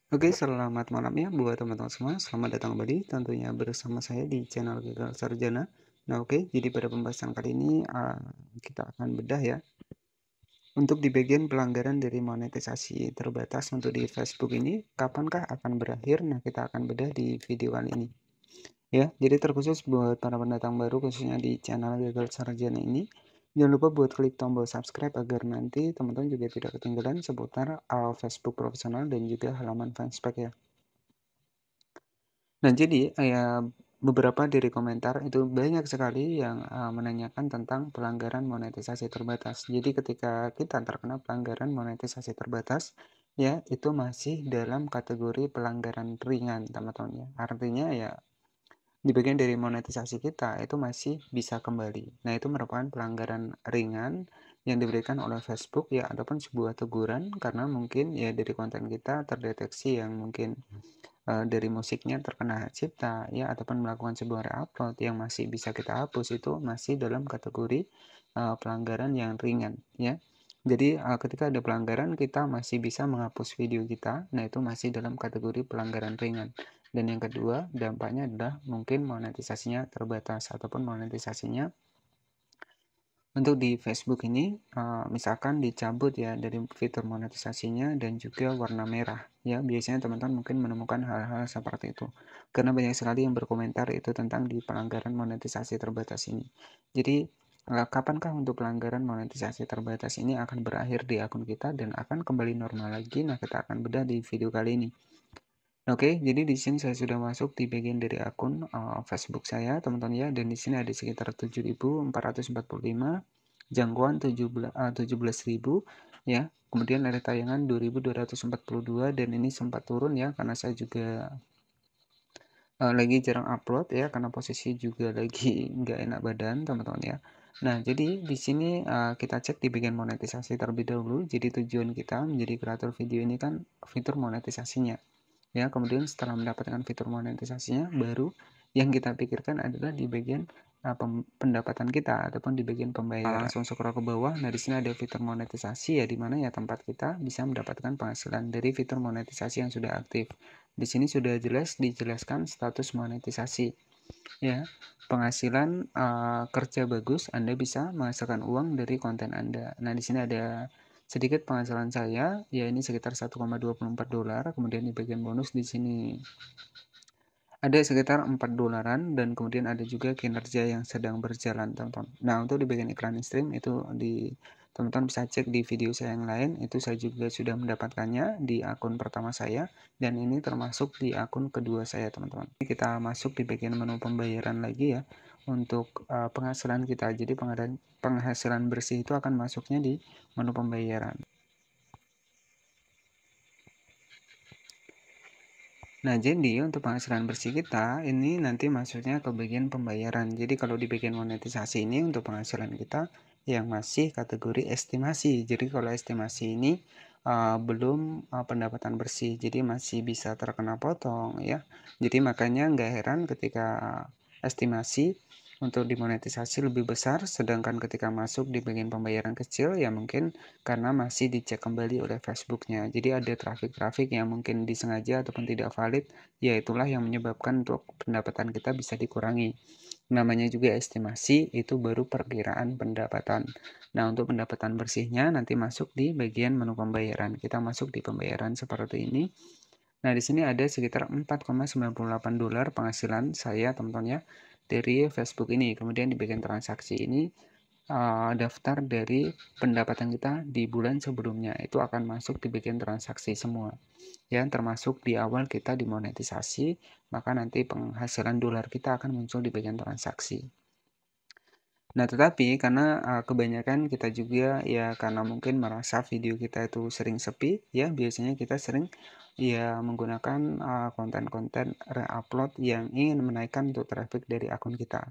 Oke, selamat malam ya buat teman-teman semua. Selamat datang kembali tentunya bersama saya di channel Gagal Sarjana. Nah, oke, jadi pada pembahasan kali ini kita akan bedah ya untuk di bagian pelanggaran dari monetisasi terbatas untuk di Facebook ini, kapankah akan berakhir? Nah, kita akan bedah di video kali ini. Ya, jadi terkhusus buat para pendatang baru khususnya di channel Gagal Sarjana ini, jangan lupa buat klik tombol subscribe agar nanti teman-teman juga tidak ketinggalan seputar Facebook profesional dan juga halaman fanspage ya. Nah, jadi beberapa dari komentar itu banyak sekali yang menanyakan tentang pelanggaran monetisasi terbatas. Jadi ketika kita terkena pelanggaran monetisasi terbatas, ya itu masih dalam kategori pelanggaran ringan, teman-teman ya. Artinya ya di bagian dari monetisasi kita itu masih bisa kembali. Nah, itu merupakan pelanggaran ringan yang diberikan oleh Facebook ya ataupun sebuah teguran karena mungkin ya dari konten kita terdeteksi yang mungkin dari musiknya terkena hak cipta ya ataupun melakukan sebuah re-upload yang masih bisa kita hapus itu masih dalam kategori pelanggaran yang ringan ya. Jadi ketika ada pelanggaran kita masih bisa menghapus video kita, nah itu masih dalam kategori pelanggaran ringan. Dan yang kedua, dampaknya adalah mungkin monetisasinya terbatas ataupun monetisasinya untuk di Facebook ini misalkan dicabut ya dari fitur monetisasinya dan juga warna merah ya. Biasanya teman-teman mungkin menemukan hal-hal seperti itu. Karena banyak sekali yang berkomentar itu tentang di pelanggaran monetisasi terbatas ini. Jadi kapankah untuk pelanggaran monetisasi terbatas ini akan berakhir di akun kita dan akan kembali normal lagi? Nah, kita akan bedah di video kali ini. Oke, jadi di sini saya sudah masuk di bagian dari akun Facebook saya, teman-teman ya, dan di sini ada sekitar 7.445 jangkauan 17.000 ya. Kemudian ada tayangan 2.242 dan ini sempat turun ya karena saya juga lagi jarang upload ya karena posisi juga lagi nggak enak badan, teman-teman ya. Nah, jadi di sini kita cek di bagian monetisasi terlebih dahulu. Jadi tujuan kita menjadi kreator video ini kan fitur monetisasinya. Ya, kemudian setelah mendapatkan fitur monetisasinya, baru yang kita pikirkan adalah di bagian pendapatan kita ataupun di bagian pembayaran. Langsung scroll ke bawah. Nah, di sini ada fitur monetisasi ya, di mana ya tempat kita bisa mendapatkan penghasilan dari fitur monetisasi yang sudah aktif. Di sini sudah jelas dijelaskan status monetisasi. Ya, penghasilan kerja bagus, Anda bisa menghasilkan uang dari konten Anda. Nah, di sini ada sedikit penghasilan saya, ya ini sekitar 1,24 dolar. Kemudian di bagian bonus di sini ada sekitar 4 dolaran dan kemudian ada juga kinerja yang sedang berjalan, teman-teman. Nah, untuk di bagian iklan stream itu di teman-teman bisa cek di video saya yang lain, itu saya juga sudah mendapatkannya di akun pertama saya dan ini termasuk di akun kedua saya, teman-teman. Kita masuk di bagian menu pembayaran lagi ya untuk penghasilan kita. Jadi penghasilan bersih itu akan masuknya di menu pembayaran. Nah, jadi untuk penghasilan bersih kita ini nanti masuknya ke bagian pembayaran. Jadi kalau di bagian monetisasi ini untuk penghasilan kita yang masih kategori estimasi. Jadi kalau estimasi ini belum pendapatan bersih, jadi masih bisa terkena potong ya. Jadi makanya nggak heran ketika estimasi untuk dimonetisasi lebih besar, sedangkan ketika masuk di bagian pembayaran kecil ya mungkin karena masih dicek kembali oleh Facebooknya. Jadi ada trafik-trafik yang mungkin disengaja ataupun tidak valid, ya itulah yang menyebabkan untuk pendapatan kita bisa dikurangi. Namanya juga estimasi, itu baru perkiraan pendapatan. Nah, untuk pendapatan bersihnya nanti masuk di bagian menu pembayaran. Kita masuk di pembayaran seperti ini. Nah, di sini ada sekitar 4,98 dolar penghasilan saya, teman-teman ya, dari Facebook ini. Kemudian di bagian transaksi ini daftar dari pendapatan kita di bulan sebelumnya itu akan masuk di bagian transaksi semua ya, termasuk di awal kita dimonetisasi maka nanti penghasilan dolar kita akan muncul di bagian transaksi. Nah, tetapi karena kebanyakan kita juga ya karena mungkin merasa video kita itu sering sepi ya, biasanya kita sering ya menggunakan konten-konten re-upload yang ingin menaikkan untuk traffic dari akun kita.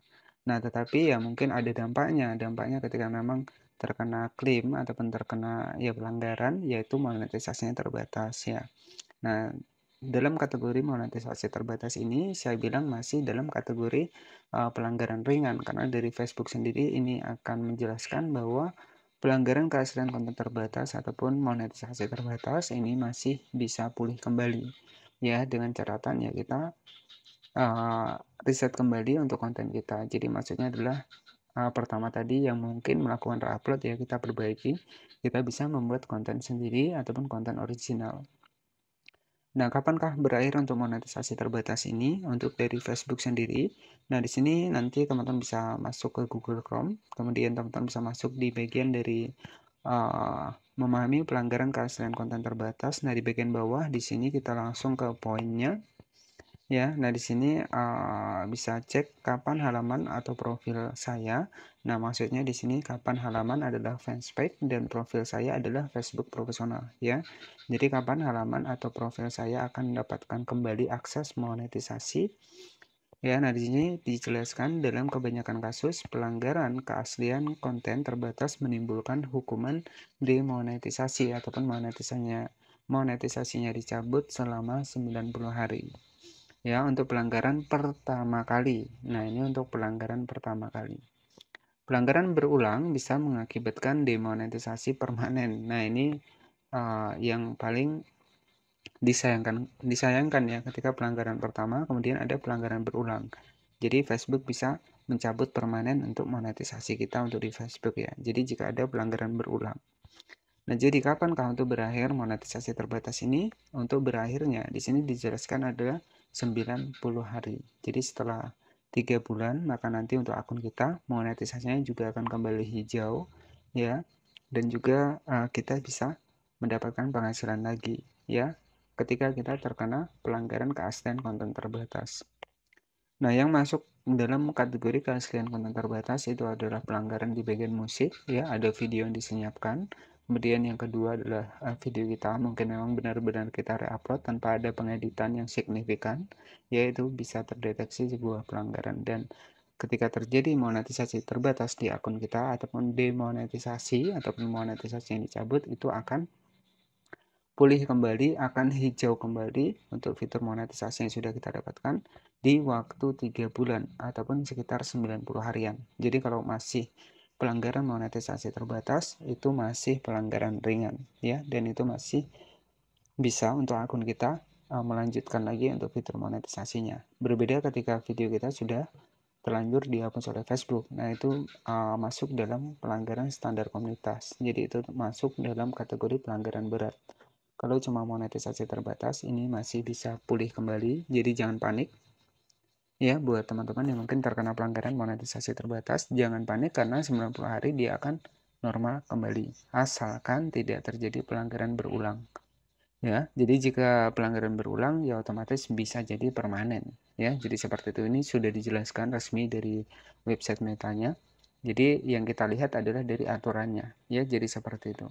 Nah, tetapi ya mungkin ada dampaknya. Dampaknya ketika memang terkena klaim ataupun terkena ya pelanggaran yaitu monetisasinya terbatas ya. Nah, dalam kategori monetisasi terbatas ini saya bilang masih dalam kategori pelanggaran ringan karena dari Facebook sendiri ini akan menjelaskan bahwa pelanggaran keaslian konten terbatas ataupun monetisasi terbatas ini masih bisa pulih kembali. Ya, dengan catatan ya kita riset kembali untuk konten kita. Jadi maksudnya adalah pertama tadi yang mungkin melakukan re-upload ya kita perbaiki. Kita bisa membuat konten sendiri ataupun konten original. Nah, kapankah berakhir untuk monetisasi terbatas ini untuk dari Facebook sendiri? Nah, di sini nanti teman-teman bisa masuk ke Google Chrome, kemudian teman-teman bisa masuk di bagian dari memahami pelanggaran keaslian konten terbatas. Nah, di bagian bawah di sini kita langsung ke poinnya. Ya, nah di sini bisa cek kapan halaman atau profil saya. Nah, maksudnya di sini kapan halaman adalah fanspage dan profil saya adalah Facebook profesional ya. Jadi kapan halaman atau profil saya akan mendapatkan kembali akses monetisasi. Ya, nah di sini dijelaskan dalam kebanyakan kasus pelanggaran keaslian konten terbatas menimbulkan hukuman demonetisasi ataupun monetisasinya dicabut selama 90 hari. Ya, untuk pelanggaran pertama kali. Nah, ini untuk pelanggaran pertama kali. Pelanggaran berulang bisa mengakibatkan demonetisasi permanen. Nah, ini yang paling disayangkan ya ketika pelanggaran pertama kemudian ada pelanggaran berulang. Jadi Facebook bisa mencabut permanen untuk monetisasi kita untuk di Facebook ya. Jadi jika ada pelanggaran berulang. Nah, jadi kapankah untuk berakhir monetisasi terbatas ini? Untuk berakhirnya, di sini dijelaskan adalah 90 hari. Jadi setelah 3 bulan, maka nanti untuk akun kita, monetisasinya juga akan kembali hijau, ya. Dan juga kita bisa mendapatkan penghasilan lagi, ya. Ketika kita terkena pelanggaran keaslian konten terbatas. Nah, yang masuk dalam kategori keaslian konten terbatas itu adalah pelanggaran di bagian musik, ya, ada video yang disenyapkan. Kemudian yang kedua adalah video kita mungkin memang benar-benar kita re-upload tanpa ada pengeditan yang signifikan, yaitu bisa terdeteksi sebuah pelanggaran. Dan ketika terjadi monetisasi terbatas di akun kita ataupun demonetisasi ataupun monetisasi yang dicabut, itu akan pulih kembali, akan hijau kembali untuk fitur monetisasi yang sudah kita dapatkan di waktu 3 bulan ataupun sekitar 90 harian. Jadi kalau masih pelanggaran monetisasi terbatas itu masih pelanggaran ringan ya, dan itu masih bisa untuk akun kita melanjutkan lagi untuk fitur monetisasinya. Berbeda ketika video kita sudah terlanjur dihapus oleh Facebook. Nah, itu masuk dalam pelanggaran standar komunitas. Jadi itu masuk dalam kategori pelanggaran berat. Kalau cuma monetisasi terbatas, ini masih bisa pulih kembali, jadi jangan panik. Ya, buat teman-teman yang mungkin terkena pelanggaran monetisasi terbatas, jangan panik karena 90 hari dia akan normal kembali, asalkan tidak terjadi pelanggaran berulang. Ya, jadi jika pelanggaran berulang, ya otomatis bisa jadi permanen. Ya, jadi seperti itu. Ini sudah dijelaskan resmi dari website Metanya. Jadi yang kita lihat adalah dari aturannya. Ya, jadi seperti itu.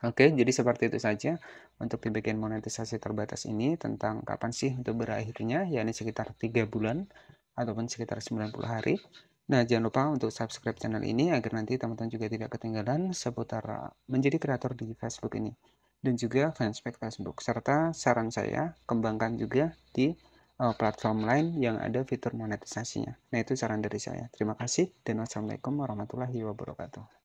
Oke, jadi seperti itu saja untuk di bagian monetisasi terbatas ini tentang kapan sih untuk berakhirnya, yakni sekitar 3 bulan ataupun sekitar 90 hari. Nah, jangan lupa untuk subscribe channel ini agar nanti teman-teman juga tidak ketinggalan seputar menjadi kreator di Facebook ini. Dan juga fanspage Facebook. Serta saran saya, kembangkan juga di platform lain yang ada fitur monetisasinya. Nah, itu saran dari saya. Terima kasih dan wassalamualaikum warahmatullahi wabarakatuh.